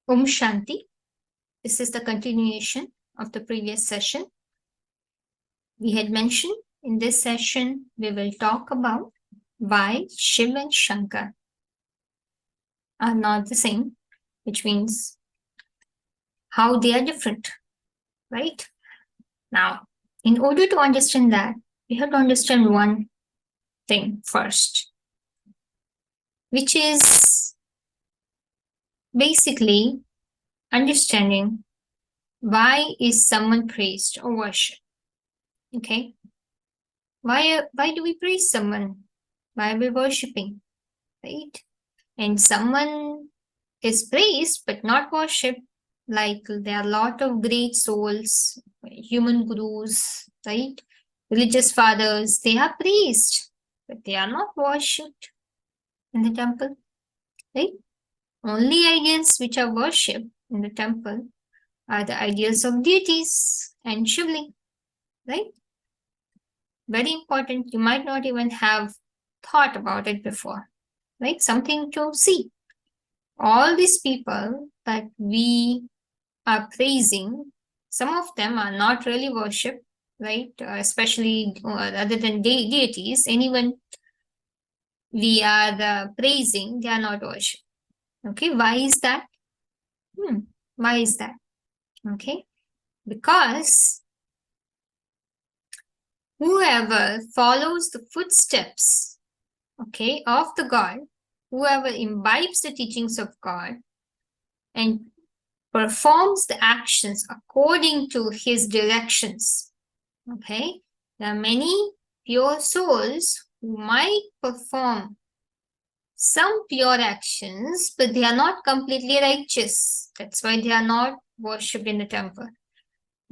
Om Shanti. This is the continuation of the previous session. We had mentioned in this session, we will talk about why Shiv and Shankar are not the same, which means how they are different, right? Now, in order to understand that, we have to understand one thing first, which is basically understanding why is someone praised or worshipped. Okay, why do we praise someone? Why are we worshipping, right? And someone is praised but not worshipped. Like there are a lot of great souls, human gurus, right? Religious fathers, they are praised, but they are not worshipped in the temple, right? Only ideas which are worshipped in the temple are the ideas of deities and Shivling, right? Very important. You might not even have thought about it before, right? Something to see. All these people that we are praising, some of them are not really worshipped, right? Especially other than deities, anyone we are praising, they are not worshipped. Okay, why is that? Why is that? Okay, because whoever follows the footsteps, okay, of the God, whoever imbibes the teachings of God and performs the actions according to his directions. Okay, there are many pure souls who might perform some pure actions, but they are not completely righteous. That's why they are not worshipped in the temple.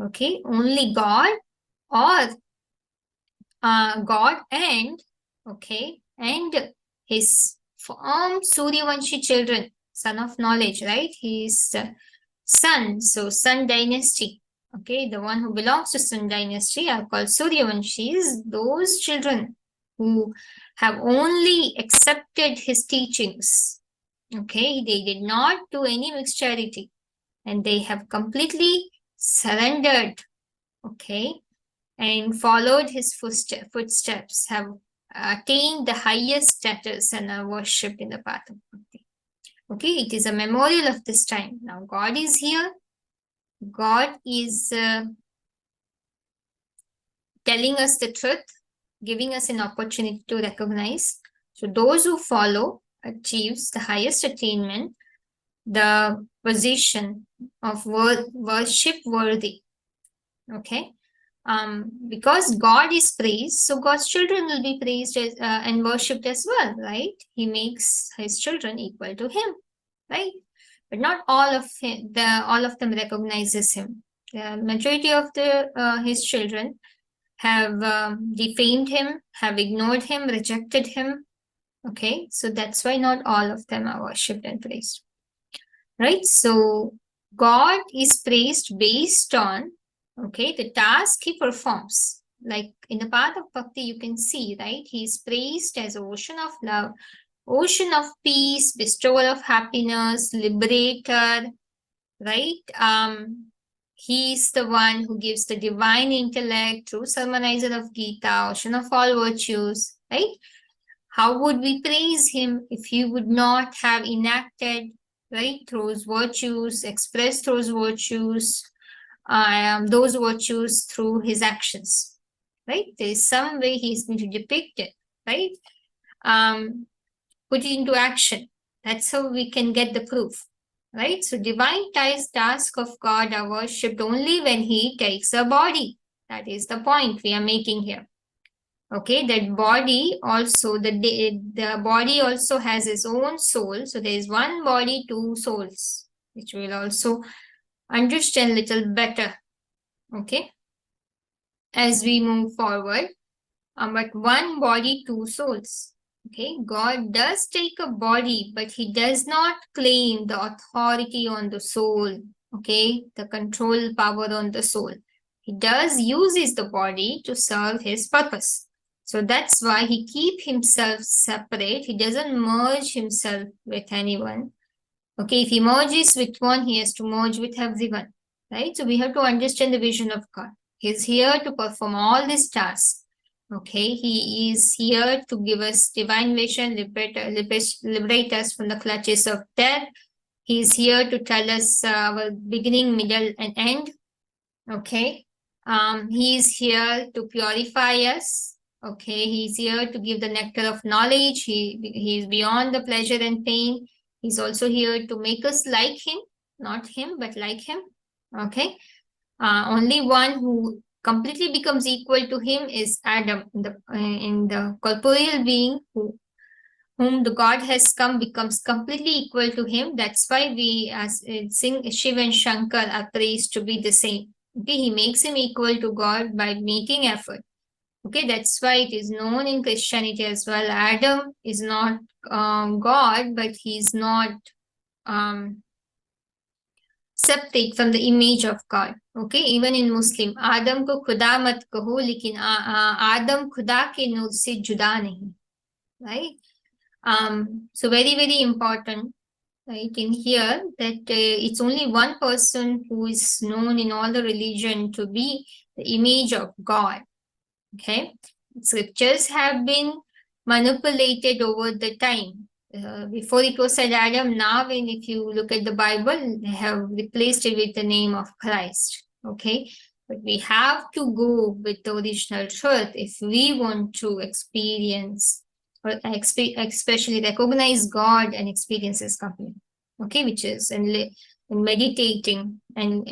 Okay, only God or God and his Suryavanshi children, son of knowledge, right? He is son, so Sun dynasty. Okay, the one who belongs to Sun dynasty are called Suryavanshis. Those children who have only accepted his teachings. Okay, they did not do any mixed charity, and they have completely surrendered. Okay, and followed his footsteps, have attained the highest status and are worshipped in the path of bhakti. Okay, it is a memorial of this time. Now, God is here. God is telling us the truth, giving us an opportunity to recognize. So, those who follow achieves the highest attainment, the position of worship worthy. Okay, because God is praised, so God's children will be praised and worshipped as well, right? He makes his children equal to him, right? But not all of them recognizes him. The majority of his children have defamed him, have ignored him, rejected him. Okay, so that's why not all of them are worshipped and praised, right? So God is praised based on the task he performs. Like in the path of bhakti, you can see, right? He is praised as ocean of love, ocean of peace, bestower of happiness, liberator, right? He is the one who gives the divine intellect, true sermonizer of Gita, ocean of all virtues, right? How would we praise him if he would not have enacted, right, those virtues, expressed those virtues through his actions, right? There is some way he's going to depict it, right? Put it into action. That's how we can get the proof, right? So divine task of God are worshipped only when he takes a body. That is the point we are making here. Okay, that body also, the body also has its own soul. So there is one body, two souls, which we'll also understand a little better, okay, as we move forward. But one body, two souls. Okay, God does take a body, but he does not claim the authority on the soul, okay, the control power on the soul. He does uses the body to serve his purpose. So that's why he keep himself separate. He doesn't merge himself with anyone. Okay, if he merges with one, he has to merge with everyone, right? So we have to understand the vision of God. He's here to perform all these tasks. Okay, he is here to give us divine vision, liberate us from the clutches of death. He is here to tell us our beginning, middle, and end. Okay, he is here to purify us. Okay, he's here to give the nectar of knowledge. He is beyond the pleasure and pain. He's also here to make us like him, not him, but like him. Okay, only one who completely becomes equal to him is Adam, in the corporeal being whom the God has come becomes completely equal to him. That's why we as sing Shiv and Shankar are praised to be the same. Okay, he makes him equal to God by making effort. Okay, that's why it is known in Christianity as well. Adam is not God, but he's not um, separate from the image of God. Okay, even in Muslim, Adam ko खुदा मत कहो लेकिन आदम खुदा के नूर से जुदा नहीं, right? So very important, right, in here that it's only one person who is known in all the religion to be the image of God. Okay, scriptures have been manipulated over the time. Before it was said Adam, now when if you look at the Bible, they have replaced it with the name of Christ. Okay, but we have to go with the original truth if we want to experience or especially recognize God and experience His company. Okay, which is in meditating and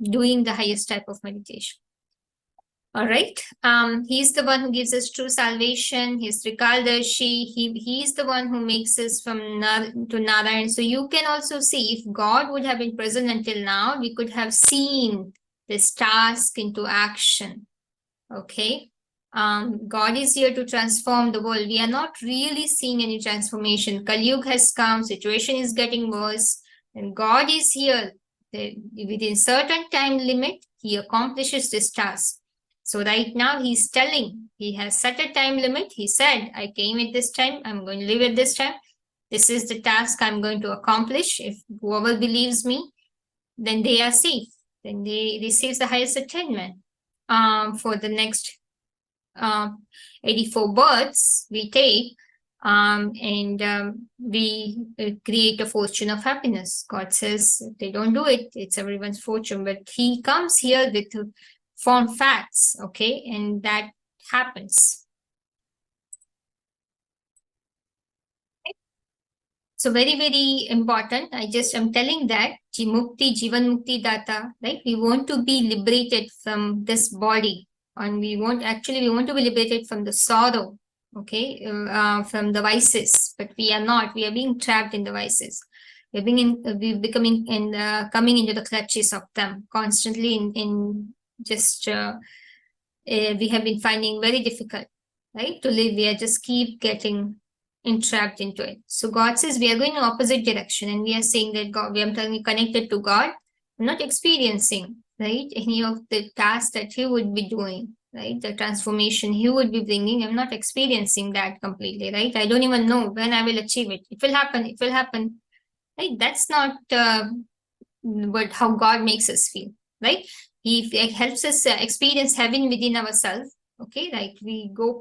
doing the highest type of meditation. All right. He's the one who gives us true salvation. He's Trikaldarshi. He's the one who makes us from to Narayan. So you can also see if God would have been present until now, we could have seen this task into action. Okay. God is here to transform the world. We are not really seeing any transformation. Kali Yuga has come, situation is getting worse, and God is here. Within certain time limit, He accomplishes this task. So right now He's telling, He has set a time limit. He said, I came at this time, I'm going to live at this time. This is the task I'm going to accomplish. If whoever believes me, then they are safe. Then they receive the highest attainment. For the next 84 births we take, and we create a fortune of happiness. God says they don't do it, it's everyone's fortune, but He comes here with firm facts, okay, and that happens. So very important. I'm telling that Mukti, Jivan Mukti Data, right? We want to be liberated from this body, and we want to be liberated from the sorrow, okay, from the vices, but we are not. We are being trapped in the vices. We're becoming and coming into the clutches of them constantly. We have been finding very difficult, right, to live. We are just keep getting entrapped into it. So God says we are going in opposite direction, and we are saying that God, we are connected to God. I'm not experiencing, right, any of the tasks that He would be doing, right, the transformation He would be bringing. I'm not experiencing that completely, right. I don't even know when I will achieve it. It will happen. It will happen, right. That's not what how God makes us feel, right. He helps us experience heaven within ourselves. Okay, like we go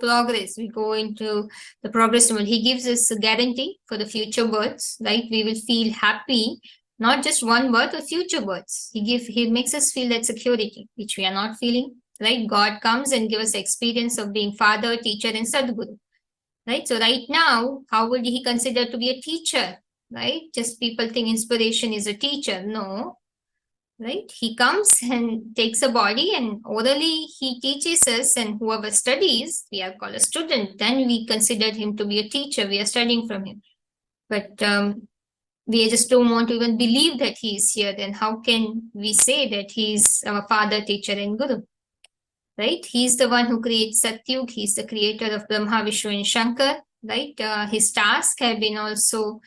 into the progress mode. He gives us a guarantee for the future births, right? We will feel happy, not just one birth or future births. He makes us feel that security, which we are not feeling, right? God comes and gives us experience of being father, teacher, and Sadguru, right? So right now, how would He consider to be a teacher, right? Just people think inspiration is a teacher. No, right? He comes and takes a body and orally He teaches us, and whoever studies, we are called a student. Then we consider him to be a teacher. We are studying from him. But we just don't want to even believe that He is here. Then how can we say that He is our father, teacher, and guru? Right? He's the one who creates Satyug. He's the creator of Brahma, Vishnu, and Shankar. Right? His tasks have been also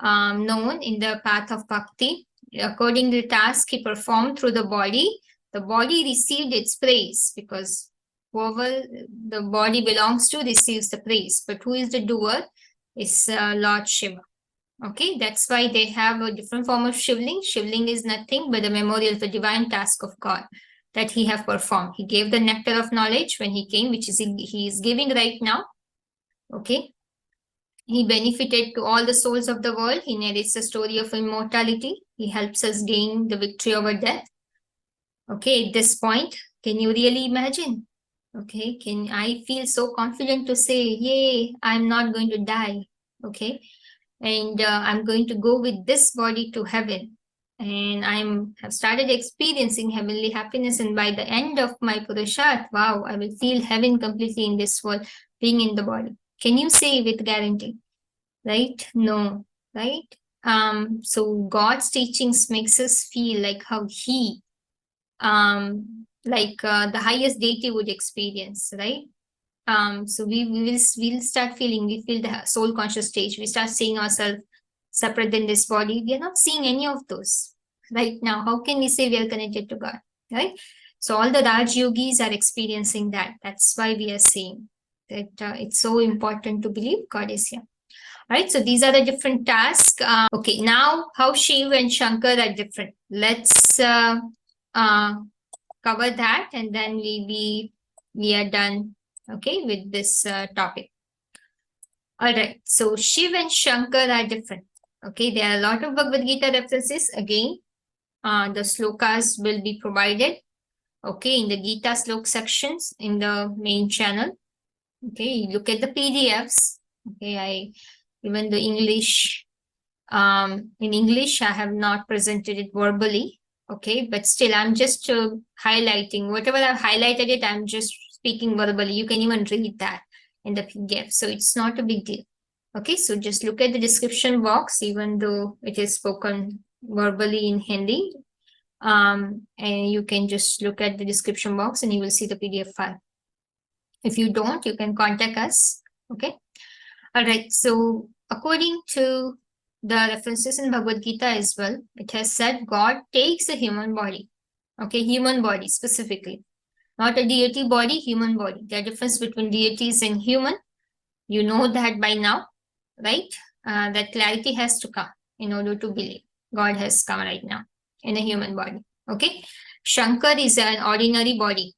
known in the path of bhakti. According to the task He performed through the body received its praise, because whoever the body belongs to receives the praise. But who is the doer is Lord Shiva. Okay, that's why they have a different form of Shivling. Shivling is nothing but the memorial of the divine task of God that he have performed. He gave the nectar of knowledge when he came, which is he is giving right now. Okay, he benefited to all the souls of the world. He narrates the story of immortality. He helps us gain the victory over death. Okay, at this point, can you really imagine? Okay, can I feel so confident to say, yay, I'm not going to die. Okay, and I'm going to go with this body to heaven. And I'm have started experiencing heavenly happiness. And by the end of my Purushat, wow, I will feel heaven completely in this world, being in the body. Can you say with guarantee? Right? No, right? So God's teachings makes us feel like how He the highest deity would experience, right? So we'll start feeling, we feel the soul conscious stage. We start seeing ourselves separate than this body. We are not seeing any of those right now. How can we say we are connected to God, right? So all the Raj yogis are experiencing that. That's why we are saying that it's so important to believe God is here. Right, so these are the different tasks. Okay, now how Shiv and Shankar are different. Let's uh, cover that, and then we are done. Okay, with this topic. All right, so Shiv and Shankar are different. Okay, there are a lot of Bhagavad Gita references. Again, the slokas will be provided. Okay, in the Gita slok sections in the main channel. Okay, look at the PDFs. Okay, even the English, in English, I have not presented it verbally. Okay, but still, I'm just highlighting whatever I've highlighted it. I'm just speaking verbally. You can even read that in the PDF, so it's not a big deal. Okay, so just look at the description box, even though it is spoken verbally in Hindi. And you can just look at the description box and you will see the PDF file. If you don't, you can contact us. Okay. All right. So according to the references in Bhagavad Gita as well, it has said God takes a human body. Okay, human body specifically, not a deity body, human body. There are difference between deities and human. You know that by now, right? That clarity has to come in order to believe God has come right now in a human body. Okay, Shankar is an ordinary body.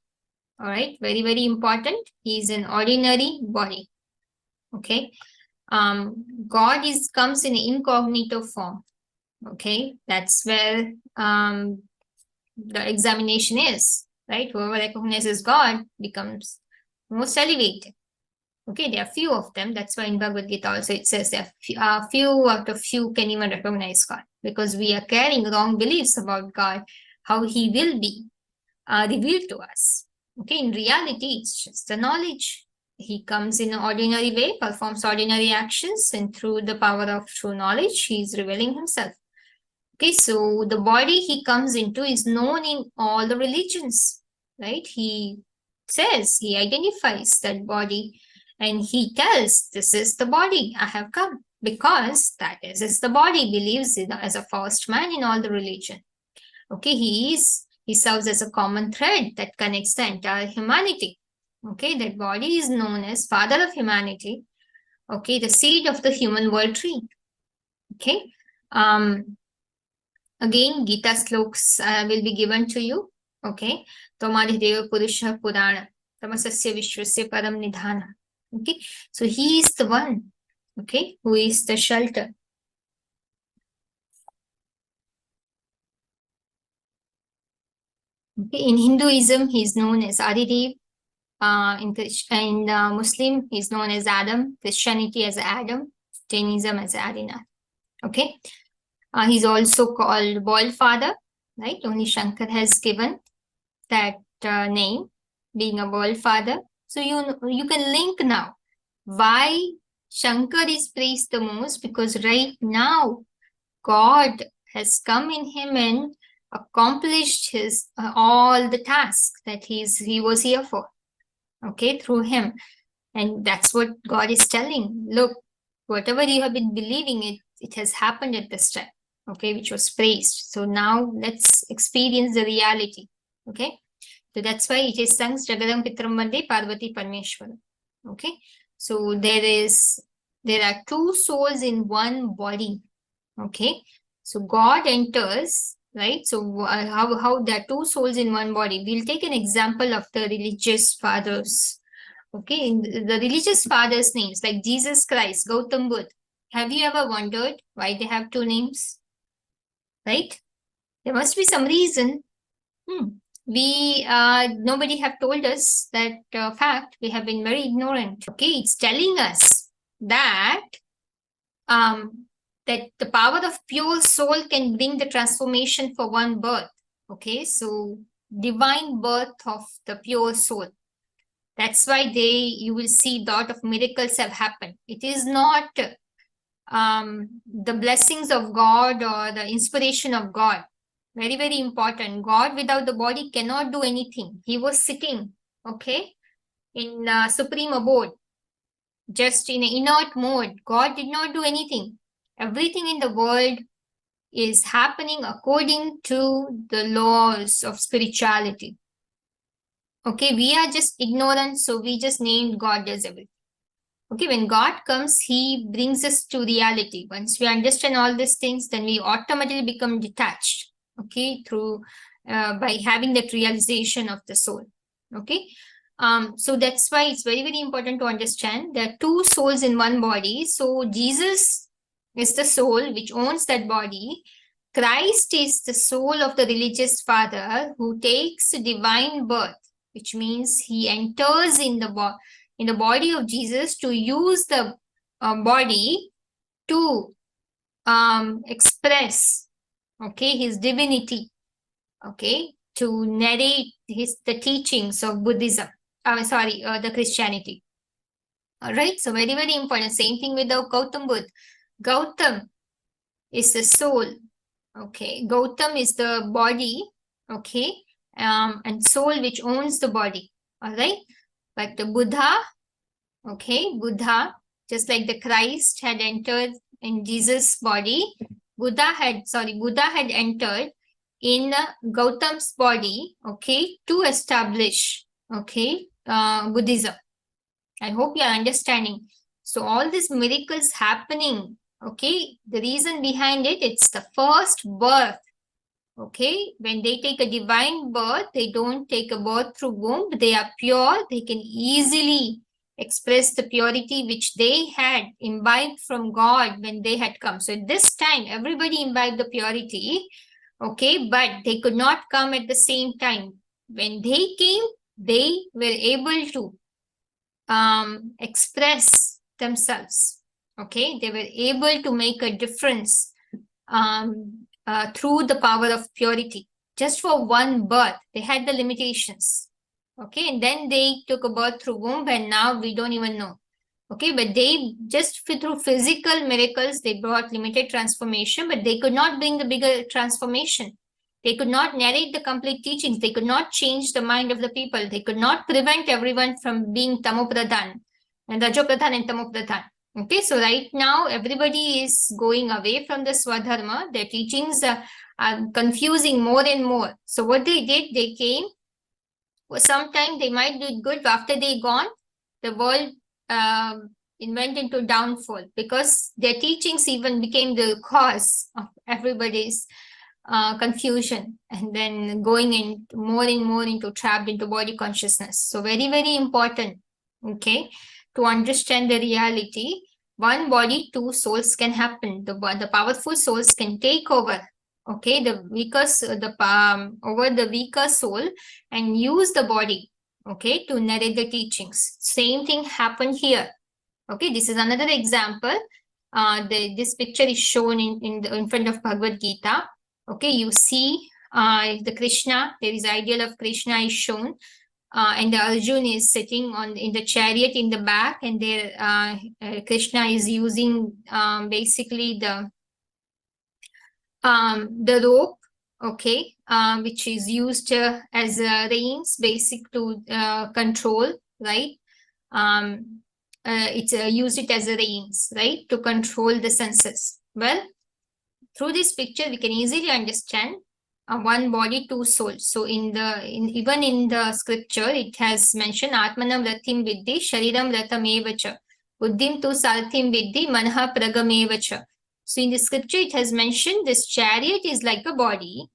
All right, very, very important. He is an ordinary body. Okay, God comes in incognito form. Okay, that's where the examination is, right? Whoever recognizes God becomes most elevated. Okay, there are few of them. That's why in Bhagavad Gita also it says that few out of few can even recognize God, because we are carrying wrong beliefs about God, how He will be revealed to us. Okay, in reality, it's just the knowledge. He comes in an ordinary way, performs ordinary actions, and through the power of true knowledge, he is revealing himself. Okay, so the body he comes into is known in all the religions, right? He says, he identifies that body, and he tells, this is the body I have come, because that is the body, believes it as a first man in all the religion. Okay, he serves as a common thread that connects the entire humanity. Okay, that body is known as father of humanity. Okay, the seed of the human world tree. Okay, again, Gita sloks will be given to you. Okay, Tomadhideva Purusha Purana, Tamasasya Vishwasya Param Nidhana. Okay, so he is the one, okay, who is the shelter. Okay, in Hinduism, he is known as Adidev. In Muslim, he's known as Adam. Christianity as Adam. Jainism as Adinath. Okay. He's also called World Father, right? Only Shankar has given that name, being a World Father. So you can link now why Shankar is praised the most, because right now God has come in him and accomplished his all the tasks that he was here for. Okay, through him. And that's what God is telling. Look, whatever you have been believing, it has happened at this time, okay, which was praised. So now let's experience the reality. Okay, so that's why it is Sangs Jagadam Pitram Vande Parvati Parmeshwaram. Okay, so there are two souls in one body. Okay, so God enters, right? So how there are two souls in one body. We'll take an example of the religious fathers. Okay, in the religious fathers' names like Jesus Christ, Gautam Buddha. Have you ever wondered why they have two names? Right? There must be some reason. We nobody have told us that fact. We have been very ignorant. Okay, it's telling us that um, that the power of pure soul can bring the transformation for one birth. Okay, so divine birth of the pure soul. That's why you will see lot of miracles have happened. It is not the blessings of God or the inspiration of God. Very, very important. God without the body cannot do anything. He was sitting, okay, in supreme abode, just in an inert mode. God did not do anything. Everything in the world is happening according to the laws of spirituality. Okay, we are just ignorant, so we just named God as everything. Okay, when God comes, He brings us to reality. Once we understand all these things, then we automatically become detached. Okay, through by having that realization of the soul. Okay, so that's why it's very, very important to understand there are two souls in one body. So Jesus is the soul which owns that body. Christ is the soul of the religious father who takes divine birth, which means he enters in the body of Jesus to use the body to express, okay, his divinity, okay, to narrate the teachings of Buddhism. The Christianity. All right, so very, very important. Same thing with the Gautam Buddha. Gautam is the soul. Okay, Gautam is the body. Okay, and soul which owns the body. All right, but the Buddha, okay, Buddha, just like the Christ had entered in Jesus' body, Buddha had entered in Gautam's body, okay, to establish, okay, Buddhism. I hope you are understanding. So all these miracles happening, okay, the reason behind it, it's the first birth. Okay, when they take a divine birth, they don't take a birth through womb. They are pure. They can easily express the purity which they had imbibed from God when they had come. So at this time, everybody imbibed the purity. Okay, but they could not come at the same time. When they came, they were able to express themselves. Okay, they were able to make a difference through the power of purity. Just for one birth, they had the limitations. Okay, and then they took a birth through womb, and now we don't even know. Okay, but they just through physical miracles, they brought limited transformation, but they could not bring the bigger transformation. They could not narrate the complete teachings. They could not change the mind of the people. They could not prevent everyone from being tamopradhan and rajopradhan and tamopradhan. Okay, so right now everybody is going away from the Swadharma. Their teachings are confusing more and more. So what they did, they came. Sometime they might do good, but after they gone, the world it went into downfall because their teachings even became the cause of everybody's confusion, and then going in more and more into trapped into body consciousness. So very, very important, okay, to understand the reality. One body, two souls can happen. The powerful souls can take over, okay, over the weaker soul and use the body, okay, to narrate the teachings. Same thing happened here. Okay, this is another example. This picture is shown in front of Bhagavad Gita. Okay, you see the Krishna, there is ideal of Krishna is shown, and the Arjun is sitting in the chariot in the back, and there Krishna is using basically the rope, okay, which is used as reins, basic to control, right? It's used it as a reins, right, to control the senses. Well, through this picture, we can easily understand one body, two souls. So even in the scripture, it has mentioned Atmanam Rathim Viddhi, Shariram Ratam Evacha, Buddhim tu Sarthim Viddhi, Manha Pragam Evacha. So in the scripture, it has mentioned this chariot is like a body,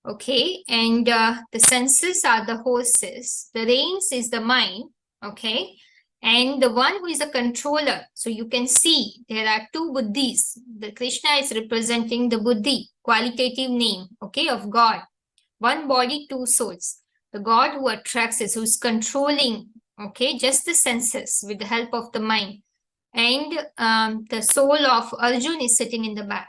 okay, and the senses are the horses, the reins is the mind, okay, and the one who is a controller. So you can see there are two buddhis. The Krishna is representing the buddhi, qualitative name, okay, of God. One body, two souls. The God who attracts us, who is controlling, okay, just the senses with the help of the mind. And the soul of Arjun is sitting in the back.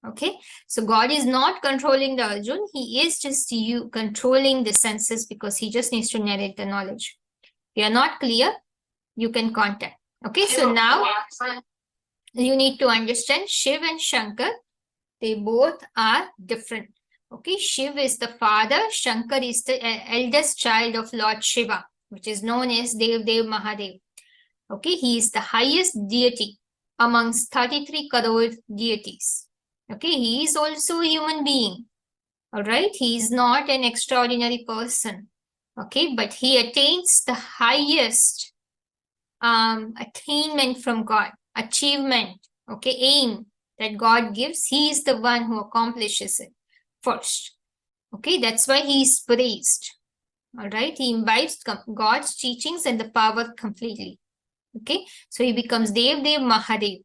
Okay, so God is not controlling the Arjun. He is just you controlling the senses because he just needs to narrate the knowledge. If you are not clear, you can contact. Okay, so now you need to understand Shiv and Shankar. They both are different. Okay, Shiv is the father, Shankar is the eldest child of Lord Shiva, which is known as Dev Mahadev. Okay, he is the highest deity amongst 33 crore deities. Okay, he is also a human being. All right, he is not an extraordinary person. Okay, but he attains the highest attainment from God, achievement, okay, aim that God gives. He is the one who accomplishes it first. Okay, that's why he is praised. All right, he imbibes God's teachings and the power completely. Okay, so he becomes Dev Mahadev,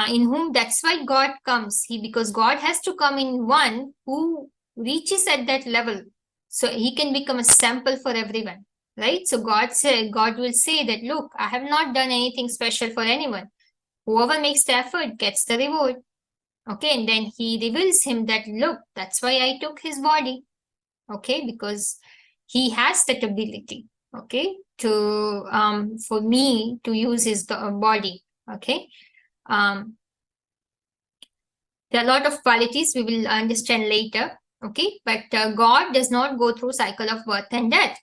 in whom that's why God comes. Because God has to come in one who reaches at that level, so he can become a sample for everyone, right? So God will say that, look, I have not done anything special for anyone. Whoever makes the effort gets the reward. Okay, and then he reveals him that, look, that's why I took his body. Okay, because he has that ability, okay, to for me to use his body. Okay, there are a lot of qualities we will understand later. Okay, but God does not go through cycle of birth and death.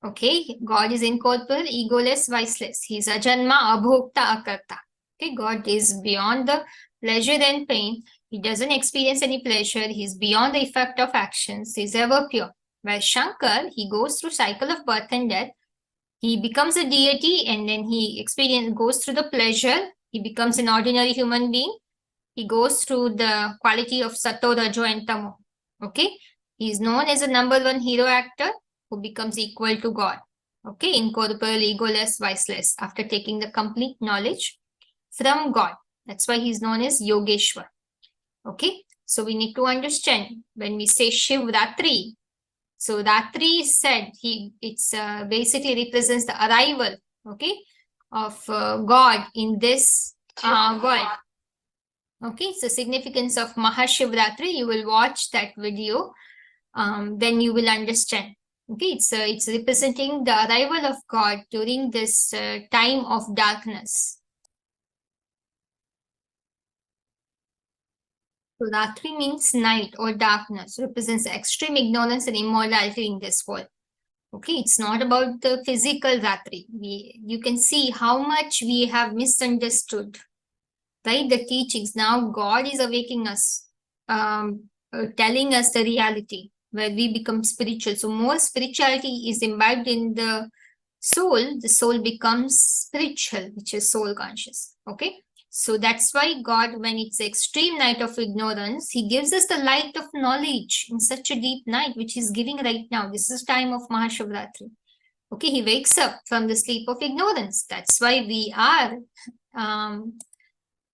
Okay, God is incorporeal, egoless, viceless. He is ajanma, abhokta, akarta. Okay, God is beyond the pleasure and pain. He doesn't experience any pleasure. He's beyond the effect of actions. He's ever pure. While Shankar, he goes through cycle of birth and death. He becomes a deity and then he goes through the pleasure. He becomes an ordinary human being. He goes through the quality of Sato, Rajo, and Tamo. Okay, he is known as a number one hero actor who becomes equal to God. Okay, incorporeal, egoless, viceless, after taking the complete knowledge from God. That's why he's known as Yogeshwar. Okay, so we need to understand when we say Shivratri. So Ratri is said, it's basically represents the arrival, okay, of God in this world. Okay, it's the significance of Mahashivratri. You will watch that video, then you will understand. Okay, it's representing the arrival of God during this time of darkness. So Ratri means night or darkness, represents extreme ignorance and immorality in this world. Okay, it's not about the physical Ratri. You can see how much we have misunderstood, right? The teachings. Now God is awakening us, telling us the reality where we become spiritual. So more spirituality is imbibed in the soul becomes spiritual, which is soul conscious. Okay, so that's why God, when it's the extreme night of ignorance, he gives us the light of knowledge in such a deep night, which he's giving right now. This is time of Mahashivratri. Okay, he wakes up from the sleep of ignorance. That's why we are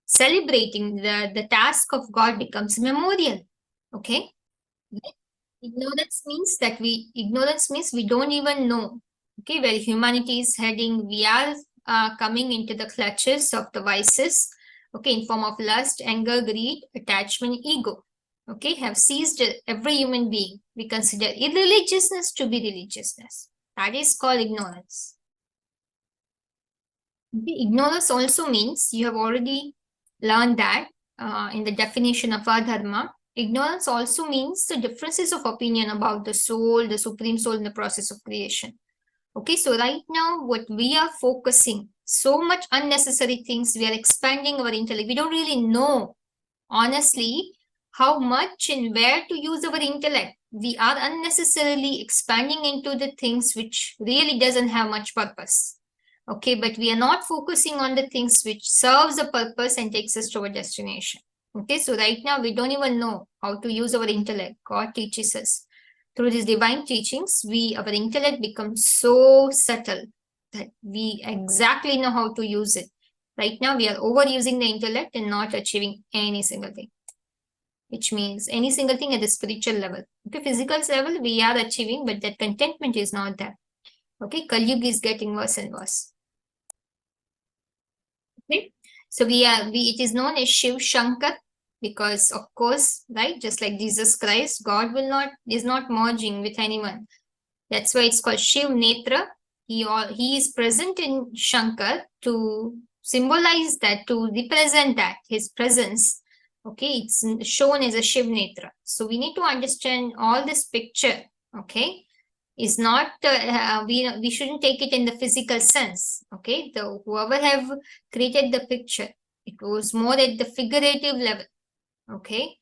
celebrating. The task of God becomes memorial. Okay, ignorance means we don't even know, okay, where humanity is heading. We are coming into the clutches of the vices, okay, in form of lust, anger, greed, attachment, ego, okay, have seized every human being. We consider irreligiousness to be religiousness. That is called ignorance. Okay, ignorance also means, you have already learned that in the definition of adharma. Ignorance also means the differences of opinion about the soul, the supreme soul in the process of creation. Okay, so right now what we are focusing, so much unnecessary things, we are expanding our intellect. We don't really know, honestly, how much and where to use our intellect. We are unnecessarily expanding into the things which really doesn't have much purpose. Okay, but we are not focusing on the things which serves a purpose and takes us to our destination. Okay, so right now we don't even know how to use our intellect. God teaches us. Through these divine teachings, our intellect becomes so subtle that we exactly know how to use it. Right now, we are overusing the intellect and not achieving any single thing, which means any single thing at the spiritual level. Okay, physical level, we are achieving, but that contentment is not there. Okay, Kali Yuga is getting worse and worse. Okay, so it is known as Shiv Shankar because, of course, right, just like Jesus Christ, God is not merging with anyone. That's why it's called Shiv Netra. He is present in Shankar to symbolize that, to represent that, his presence. Okay, it's shown as a Shiv Netra. So we need to understand all this picture, okay, is not, we shouldn't take it in the physical sense, okay? Whoever have created the picture, it was more at the figurative level, okay?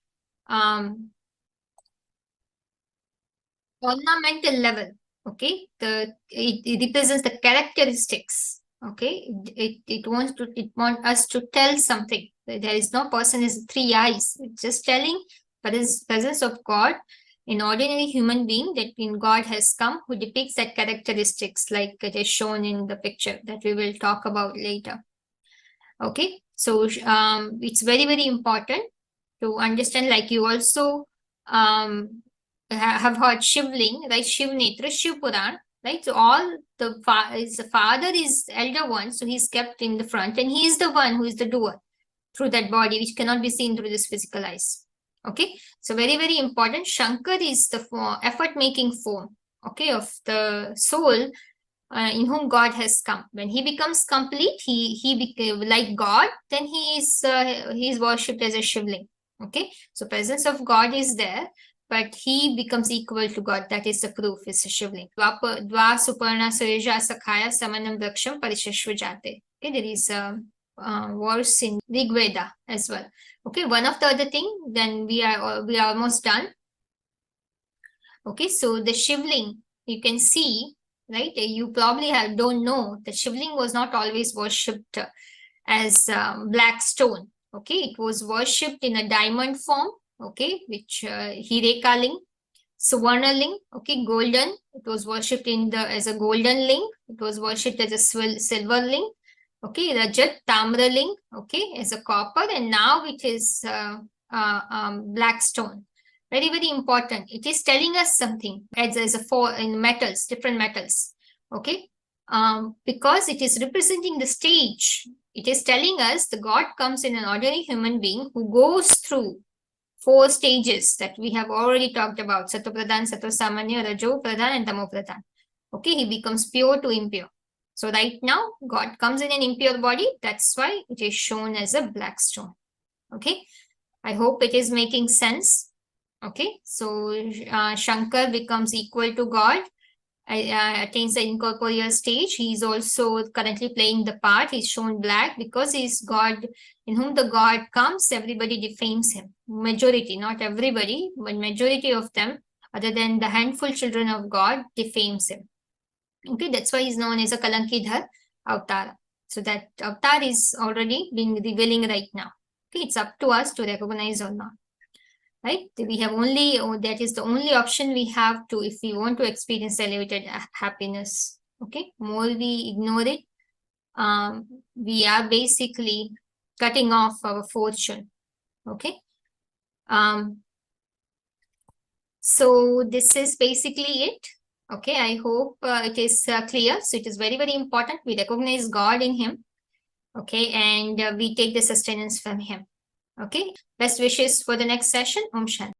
Ornamental level, okay, it represents the characteristics, okay, it want us to tell something. There is no person is three eyes, it's just telling presence of God, an ordinary human being that in God has come, who depicts that characteristics like it is shown in the picture that we will talk about later. Okay, so it's very important to understand, like you also have heard Shivling, right? Shiv Netra, Shiv Puran, right? So all the father is elder one, so he's kept in the front, and he is the one who is the doer through that body, which cannot be seen through this physical eyes. Okay, so very important. Shankar is the effort-making form, okay, of the soul in whom God has come. When he becomes complete, he became like God. Then he is worshipped as a Shivling. Okay, so presence of God is there, but he becomes equal to God. That is the proof. It's a Shivling. Dva Suparna Sureja Sakhaya Samanam Daksham Parishashva Jate. Okay, there is a verse in Rig Veda as well. Okay, one of the other thing. Then we are almost done. Okay, so the Shivling, you can see, right? You probably don't know that Shivling was not always worshipped as black stone. Okay, it was worshipped in a diamond form. Okay, which Hirekaling, Suvarnaling. Okay, golden. It was worshipped as a golden ling. It was worshipped as a silver ling. Okay, Rajat Tamraling. Okay, as a copper, and now it is black stone. Very important. It is telling us something as a four in metals, different metals. Okay, because it is representing the stage. It is telling us the God comes in an ordinary human being who goes through four stages that we have already talked about: Satopradhan, Satosamanya, Rajo Pradhan, and Tamo Pradhan. Okay, he becomes pure to impure. So right now, God comes in an impure body. That's why it is shown as a black stone. Okay, I hope it is making sense. Okay, so Shankar becomes equal to God, attains the incorporeal stage. He is also currently playing the part. He's shown black because he's God. In whom the God comes, everybody defames him. Majority, not everybody, but majority of them, other than the handful children of God, defames him. Okay, that's why he's known as a Kalankidhar avatar. So that avatar is already being revealing right now. Okay, it's up to us to recognize or not. Right? We have only, that is the only option we have to, if we want to experience elevated happiness. Okay, more we ignore it, we are basically cutting off our fortune. Okay. So this is basically it. Okay, I hope it is clear. So it is very important. We recognize God in him. Okay, and we take the sustenance from him. Okay, best wishes for the next session. Om Shanti.